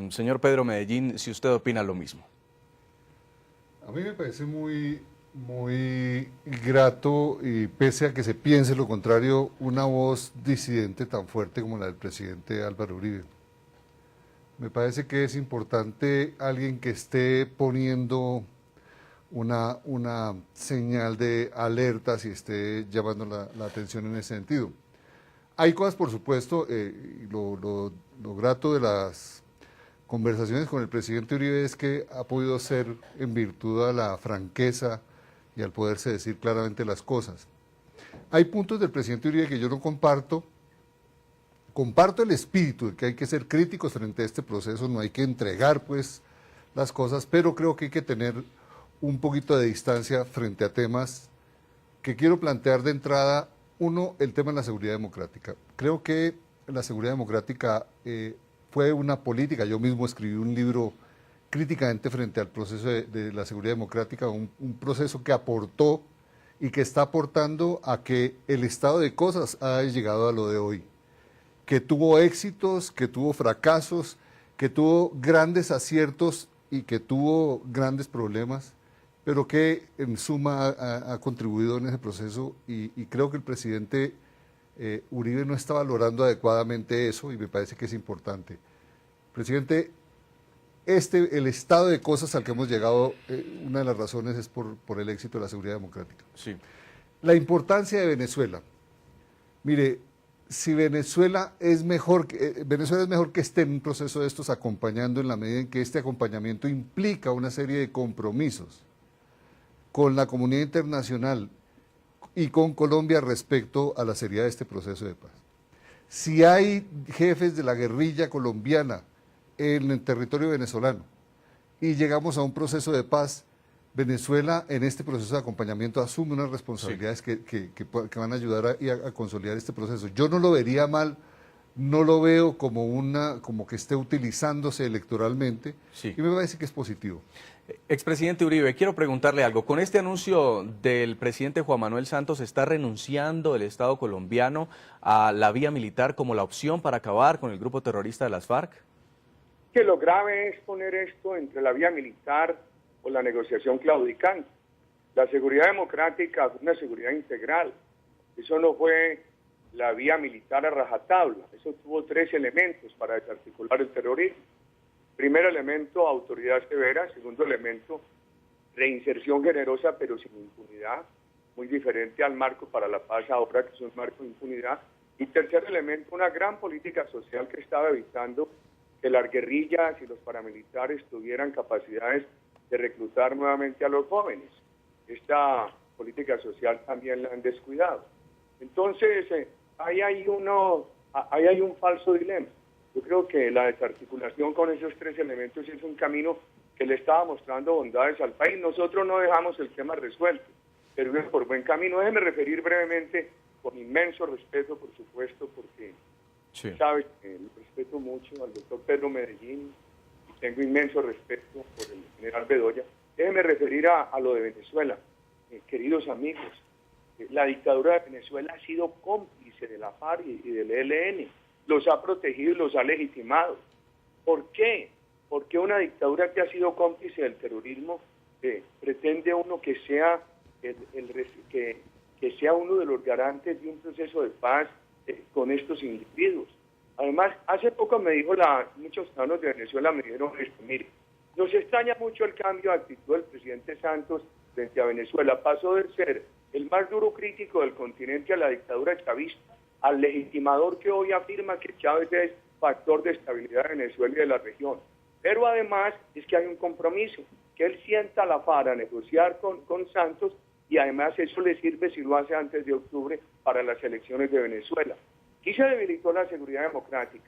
Señor Pedro Medellín, si usted opina lo mismo. A mí me parece muy grato, y pese a que se piense lo contrario, una voz disidente tan fuerte como la del presidente Álvaro Uribe. Me parece que es importante alguien que esté poniendo una señal de alertas y esté llamando la atención en ese sentido. Hay cosas, por supuesto, lo grato de las conversaciones con el presidente Uribe es que ha podido ser en virtud a la franqueza y al poderse decir claramente las cosas. Hay puntos del presidente Uribe que yo no comparto. Comparto el espíritu de que hay que ser críticos frente a este proceso, no hay que entregar pues las cosas, pero creo que hay que tener un poquito de distancia frente a temas que quiero plantear de entrada. Uno, el tema de la seguridad democrática. Creo que la seguridad democrática fue una política, yo mismo escribí un libro críticamente frente al proceso de la seguridad democrática, un proceso que aportó y que está aportando a que el estado de cosas haya llegado a lo de hoy, que tuvo éxitos, que tuvo fracasos, que tuvo grandes aciertos y que tuvo grandes problemas, pero que en suma ha contribuido en ese proceso y creo que el presidente Uribe no está valorando adecuadamente eso y me parece que es importante. Presidente, el estado de cosas al que hemos llegado, una de las razones es por el éxito de la seguridad democrática. Sí. La importancia de Venezuela. Mire, si Venezuela es mejor que esté en un proceso de estos acompañando en la medida en que este acompañamiento implica una serie de compromisos con la comunidad internacional y con Colombia respecto a la seriedad de este proceso de paz. Si hay jefes de la guerrilla colombiana en el territorio venezolano y llegamos a un proceso de paz, Venezuela en este proceso de acompañamiento asume unas responsabilidades que van a ayudar a consolidar este proceso. Yo no lo vería mal, no lo veo como que esté utilizándose electoralmente, y me parece que es positivo. Expresidente Uribe, quiero preguntarle algo. Con este anuncio del presidente Juan Manuel Santos, ¿está renunciando el Estado colombiano a la vía militar como la opción para acabar con el grupo terrorista de las FARC? Que lo grave es poner esto entre la vía militar o la negociación claudicante. La seguridad democrática fue una seguridad integral. Eso no fue la vía militar a rajatabla. Eso tuvo 3 elementos para desarticular el terrorismo. Primer elemento, autoridad severa. Segundo elemento, reinserción generosa pero sin impunidad, muy diferente al marco para la paz ahora, que es un marco de impunidad. Y tercer elemento, una gran política social que estaba evitando que las guerrillas y los paramilitares tuvieran capacidades de reclutar nuevamente a los jóvenes. Esta política social también la han descuidado. Entonces, ahí hay un falso dilema. Yo creo que la desarticulación con esos 3 elementos es un camino que le estaba mostrando bondades al país. Nosotros no dejamos el tema resuelto, pero es por buen camino. Déjeme referir brevemente, con inmenso respeto, por supuesto, porque sabes que lo respeto mucho al doctor Pedro Medellín, y tengo inmenso respeto por el general Bedoya. Déjeme referir a lo de Venezuela. Queridos amigos, la dictadura de Venezuela ha sido cómplice de la FARC y del ELN. Los ha protegido y los ha legitimado. ¿Por qué? Porque una dictadura que ha sido cómplice del terrorismo pretende uno que sea que sea uno de los garantes de un proceso de paz con estos individuos. Además, hace poco me dijo muchos ciudadanos de Venezuela me dijeron esto: mire, nos extraña mucho el cambio de actitud del presidente Santos frente a Venezuela. Pasó de ser el más duro crítico del continente a la dictadura chavista, al legitimador que hoy afirma que Chávez es factor de estabilidad de Venezuela y de la región. Pero además es que hay un compromiso, que él sienta a la FARC a negociar con Santos, y además eso le sirve si lo hace antes de octubre para las elecciones de Venezuela. Aquí se debilitó la seguridad democrática.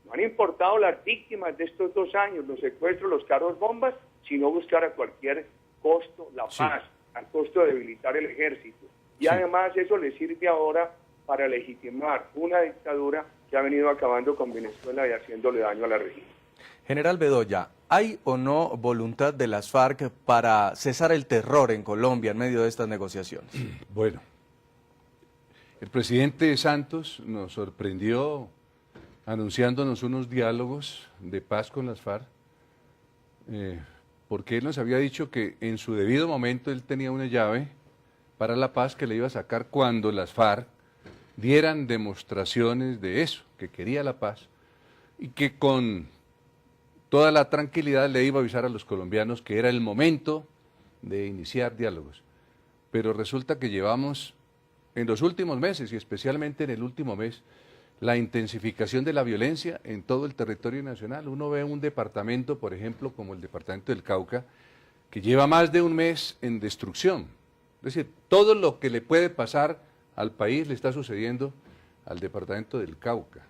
No han importado las víctimas de estos 2 años, los secuestros, los carros bombas, sino buscar a cualquier costo la paz, al costo de debilitar el ejército. Y además eso le sirve ahora para legitimar una dictadura que ha venido acabando con Venezuela y haciéndole daño a la región. General Bedoya, ¿hay o no voluntad de las FARC para cesar el terror en Colombia en medio de estas negociaciones? Bueno, el presidente Santos nos sorprendió anunciándonos unos diálogos de paz con las FARC, porque él nos había dicho que en su debido momento él tenía una llave para la paz que le iba a sacar cuando las FARC dieran demostraciones de eso, que quería la paz, y que con toda la tranquilidad le iba a avisar a los colombianos que era el momento de iniciar diálogos. Pero resulta que llevamos en los últimos meses, y especialmente en el último mes, la intensificación de la violencia en todo el territorio nacional. Uno ve un departamento, por ejemplo, como el departamento del Cauca, que lleva más de un mes en destrucción. Es decir, todo lo que le puede pasar al país le está sucediendo al departamento del Cauca,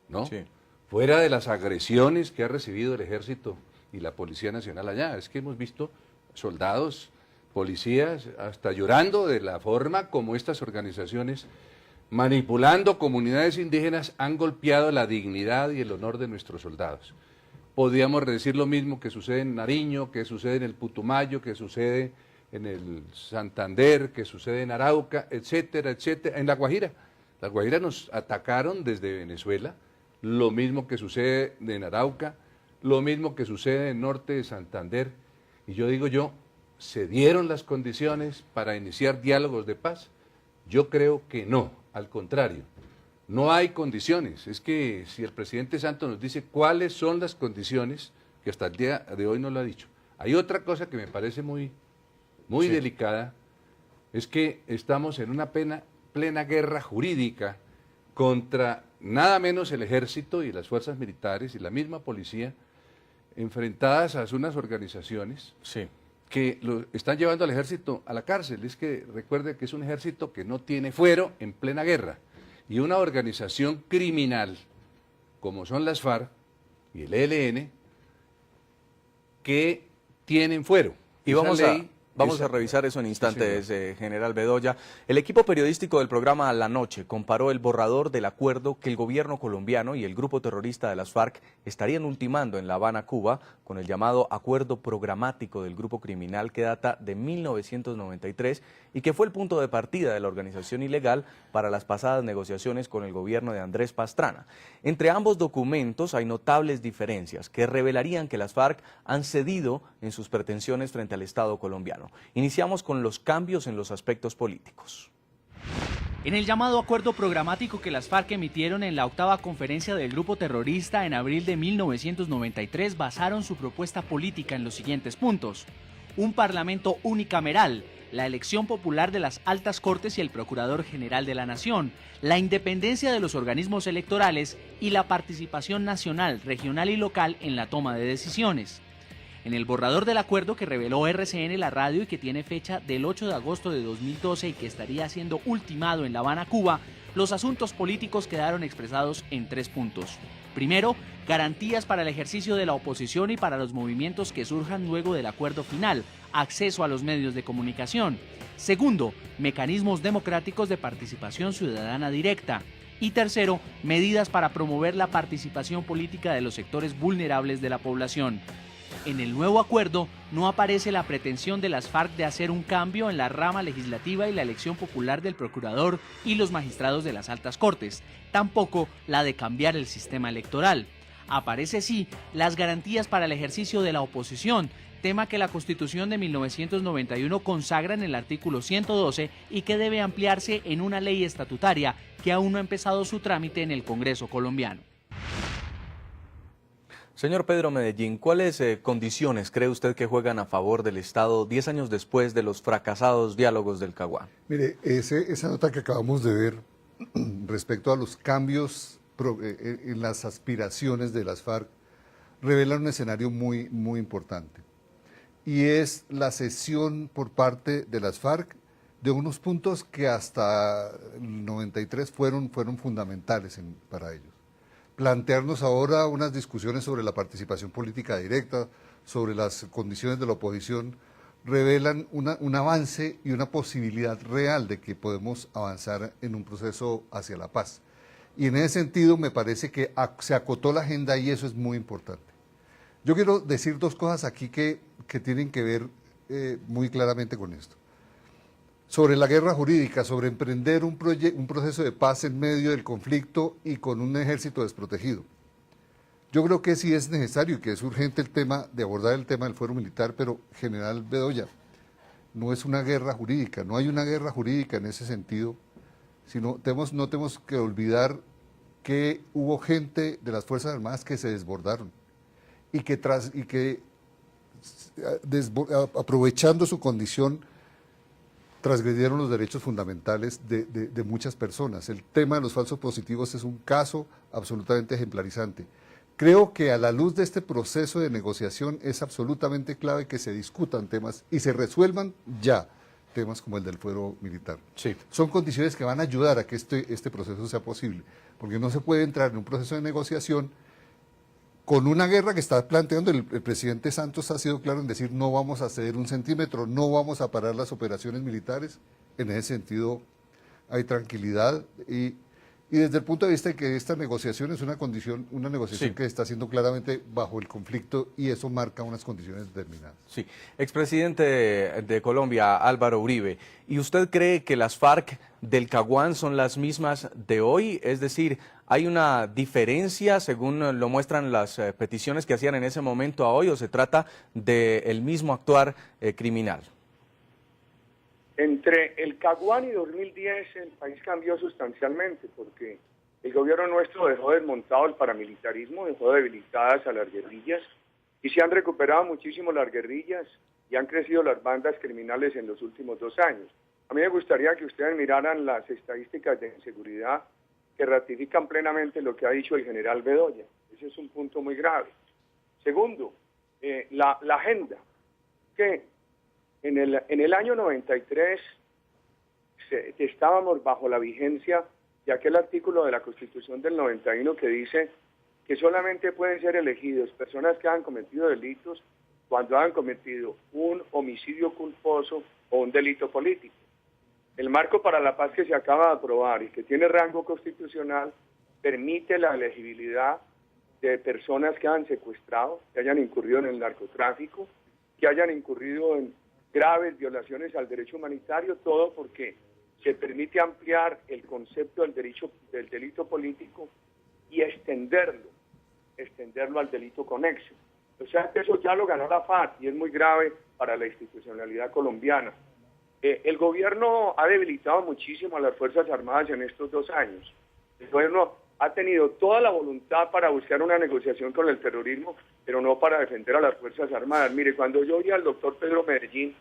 ¿no? Sí. Fuera de las agresiones que ha recibido el Ejército y la Policía Nacional allá. Es que hemos visto soldados, policías, hasta llorando de la forma como estas organizaciones, manipulando comunidades indígenas, han golpeado la dignidad y el honor de nuestros soldados. Podríamos decir lo mismo que sucede en Nariño, que sucede en el Putumayo, que sucede en el Santander, que sucede en Arauca, etcétera, etcétera, en La Guajira. La Guajira nos atacaron desde Venezuela, lo mismo que sucede en Arauca, lo mismo que sucede en norte de Santander. Y yo digo ¿se dieron las condiciones para iniciar diálogos de paz? Yo creo que no, al contrario, no hay condiciones. Es que si el presidente Santos nos dice cuáles son las condiciones, que hasta el día de hoy no lo ha dicho. Hay otra cosa que me parece muy Sí. delicada, es que estamos en una plena guerra jurídica contra nada menos el ejército y las fuerzas militares y la misma policía, enfrentadas a unas organizaciones Sí. que lo están llevando al ejército a la cárcel. Es que recuerde que es un ejército que no tiene fuero en plena guerra, y una organización criminal como son las FARC y el ELN que tienen fuero. Y Esa vamos ley, Vamos esa- a revisar eso en instantes, Sí, general Bedoya. El equipo periodístico del programa La Noche comparó el borrador del acuerdo que el gobierno colombiano y el grupo terrorista de las FARC estarían ultimando en La Habana, Cuba, con el llamado acuerdo programático del grupo criminal que data de 1993 y que fue el punto de partida de la organización ilegal para las pasadas negociaciones con el gobierno de Andrés Pastrana. Entre ambos documentos hay notables diferencias que revelarían que las FARC han cedido en sus pretensiones frente al Estado colombiano. Iniciamos con los cambios en los aspectos políticos. En el llamado acuerdo programático que las FARC emitieron en la octava conferencia del grupo terrorista en abril de 1993, basaron su propuesta política en los siguientes puntos: un parlamento unicameral, la elección popular de las altas cortes y el procurador general de la nación, la independencia de los organismos electorales y la participación nacional, regional y local en la toma de decisiones. En el borrador del acuerdo que reveló RCN La Radio y que tiene fecha del 8 de agosto de 2012 y que estaría siendo ultimado en La Habana, Cuba, los asuntos políticos quedaron expresados en 3 puntos. Primero, garantías para el ejercicio de la oposición y para los movimientos que surjan luego del acuerdo final, acceso a los medios de comunicación. Segundo, mecanismos democráticos de participación ciudadana directa. Y tercero, medidas para promover la participación política de los sectores vulnerables de la población. En el nuevo acuerdo no aparece la pretensión de las FARC de hacer un cambio en la rama legislativa y la elección popular del procurador y los magistrados de las altas cortes, tampoco la de cambiar el sistema electoral. Aparece sí las garantías para el ejercicio de la oposición, tema que la Constitución de 1991 consagra en el artículo 112 y que debe ampliarse en una ley estatutaria que aún no ha empezado su trámite en el Congreso colombiano. Señor Pedro Medellín, ¿cuáles condiciones cree usted que juegan a favor del Estado 10 años después de los fracasados diálogos del Caguán? Mire, esa nota que acabamos de ver respecto a los cambios en las aspiraciones de las FARC revela un escenario muy importante. Y es la cesión por parte de las FARC de unos puntos que hasta el 93 fueron fundamentales para ellos. Plantearnos ahora unas discusiones sobre la participación política directa, sobre las condiciones de la oposición, revelan un avance y una posibilidad real de que podemos avanzar en un proceso hacia la paz. Y en ese sentido me parece que se acotó la agenda y eso es muy importante. Yo quiero decir 2 cosas aquí que tienen que ver muy claramente con esto. sobre la guerra jurídica, sobre emprender un proceso de paz en medio del conflicto y con un ejército desprotegido. Yo creo que sí es necesario y que es urgente el tema de abordar el tema del fuero militar, pero General Bedoya, no es una guerra jurídica, no hay una guerra jurídica en ese sentido, sino no tenemos que olvidar que hubo gente de las Fuerzas Armadas que se desbordaron y que aprovechando su condición transgredieron los derechos fundamentales de muchas personas. El tema de los falsos positivos es un caso absolutamente ejemplarizante. Creo que a la luz de este proceso de negociación es absolutamente clave que se discutan temas y se resuelvan ya temas como el del fuero militar. Sí. Son condiciones que van a ayudar a que este proceso sea posible, porque no se puede entrar en un proceso de negociación con una guerra que está planteando el presidente Santos. Ha sido claro en decir no vamos a ceder un centímetro, no vamos a parar las operaciones militares. En ese sentido hay tranquilidad y desde el punto de vista de que esta negociación es una negociación Sí. que está haciendo claramente bajo el conflicto y eso marca unas condiciones determinadas. Sí. Expresidente de Colombia, Álvaro Uribe, ¿y usted cree que las FARC del Caguán son las mismas de hoy? Es decir, ¿hay una diferencia según lo muestran las peticiones que hacían en ese momento a hoy o se trata del mismo actuar criminal? Entre el Caguán y 2010 el país cambió sustancialmente porque el gobierno nuestro dejó desmontado el paramilitarismo, dejó debilitadas a las guerrillas y se han recuperado muchísimo las guerrillas y han crecido las bandas criminales en los últimos 2 años. A mí me gustaría que ustedes miraran las estadísticas de inseguridad que ratifican plenamente lo que ha dicho el general Bedoya. Ese es un punto muy grave. Segundo, la agenda, que en el año 93 estábamos bajo la vigencia de aquel artículo de la Constitución del 91 que dice que solamente pueden ser elegidos personas que han cometido delitos cuando han cometido un homicidio culposo o un delito político. El marco para la paz que se acaba de aprobar y que tiene rango constitucional permite la elegibilidad de personas que han secuestrado, que hayan incurrido en el narcotráfico, que hayan incurrido en graves violaciones al derecho humanitario, todo porque se permite ampliar el concepto del delito político y extenderlo al delito conexo. O sea que eso ya lo ganó la FARC y es muy grave para la institucionalidad colombiana. El gobierno ha debilitado muchísimo a las Fuerzas Armadas en estos 2 años. El gobierno ha tenido toda la voluntad para buscar una negociación con el terrorismo, pero no para defender a las Fuerzas Armadas. Mire, cuando yo oí al doctor Pedro Medellín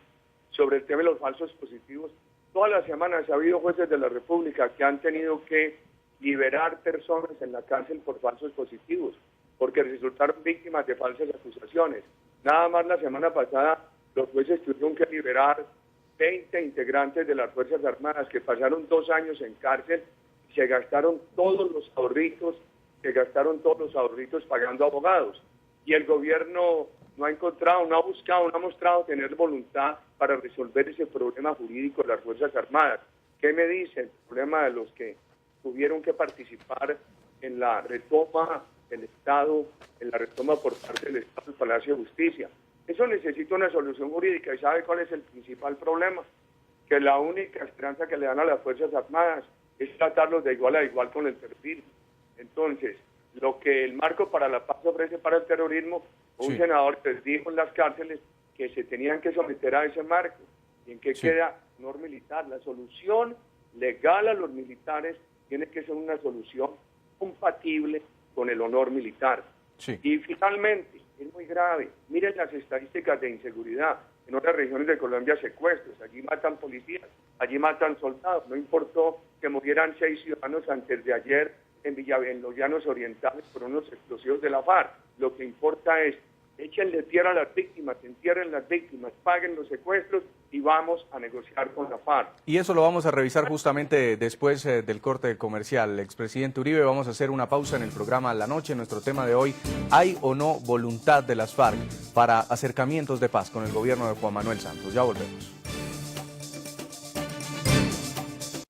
sobre el tema de los falsos positivos, todas las semanas ha habido jueces de la República que han tenido que liberar personas en la cárcel por falsos positivos, porque resultaron víctimas de falsas acusaciones. Nada más la semana pasada los jueces tuvieron que liberar 20 integrantes de las Fuerzas Armadas que pasaron 2 años en cárcel y se gastaron todos los ahorritos pagando abogados. Y el gobierno no ha encontrado, no ha mostrado tener voluntad para resolver ese problema jurídico de las Fuerzas Armadas. ¿Qué me dice el problema de los que tuvieron que participar en la retoma del Estado, en la retoma por parte del Estado del Palacio de Justicia? Eso necesita una solución jurídica. ¿Y sabe cuál es el principal problema? Que la única esperanza que le dan a las Fuerzas Armadas es tratarlos de igual a igual con el terrorismo. Entonces, lo que el marco para la paz ofrece para el terrorismo, un senador les dijo en las cárceles que se tenían que someter a ese marco. ¿Y en qué queda? Honor militar. La solución legal a los militares tiene que ser una solución compatible con el honor militar. Sí. Y finalmente, es muy grave, miren las estadísticas de inseguridad. En otras regiones de Colombia secuestros, allí matan policías, allí matan soldados. No importó que murieran 6 ciudadanos antes de ayer en los llanos orientales por unos explosivos de la FARC. Lo que importa es, échenle tierra a las víctimas, entierren las víctimas, paguen los secuestros y vamos a negociar con la FARC. Y eso lo vamos a revisar justamente después del corte comercial. Expresidente Uribe, vamos a hacer una pausa en el programa La Noche. Nuestro tema de hoy, ¿hay o no voluntad de las FARC para acercamientos de paz con el gobierno de Juan Manuel Santos? Ya volvemos.